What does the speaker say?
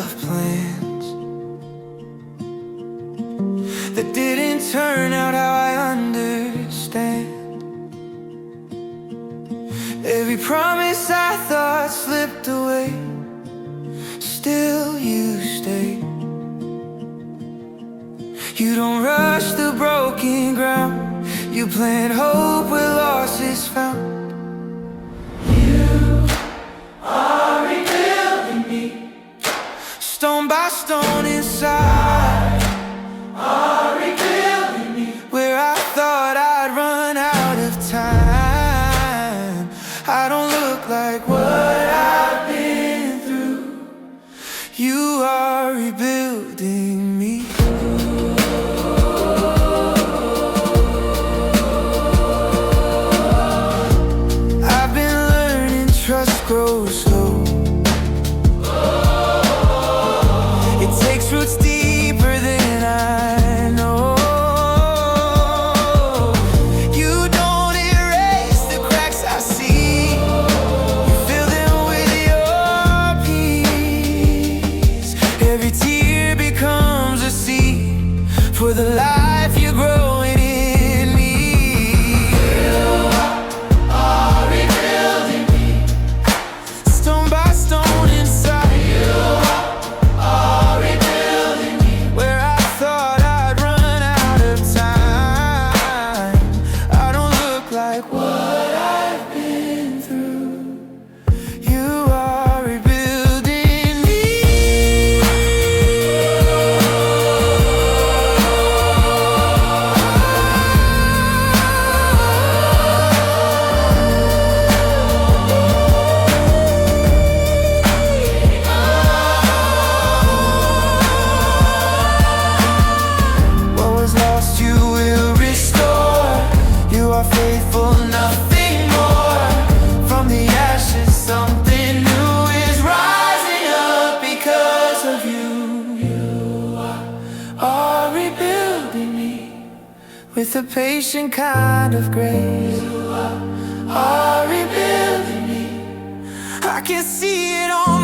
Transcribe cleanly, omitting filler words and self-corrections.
of plans that didn't turn out how I understand. Every promise I thought slipped away, still you stayed. You don't rush the broken ground, you plant hope where loss is found. You are rebuilding me, stone by stone inside. Are rebuilding me, where I thought I'd run out of time. I don't look like what I've been through. You are rebuilding me. I've been learning trust grows slow. It takes roots deeper than I know. You don't erase the cracks I see, you fill them with your peace. Every tear becomes a seed for the life you're growing in me. You are rebuilding me, stone by stone inside. You are rebuilding me, where I thought I'd run out of time. I don't look like what I've been through. You are rebuilding me. What was lost you will restore. You are faithful, nothing more. From the ashes something new is rising up because of you. You are rebuilding me with a patient kind of grace. You are rebuilding me. I can see it on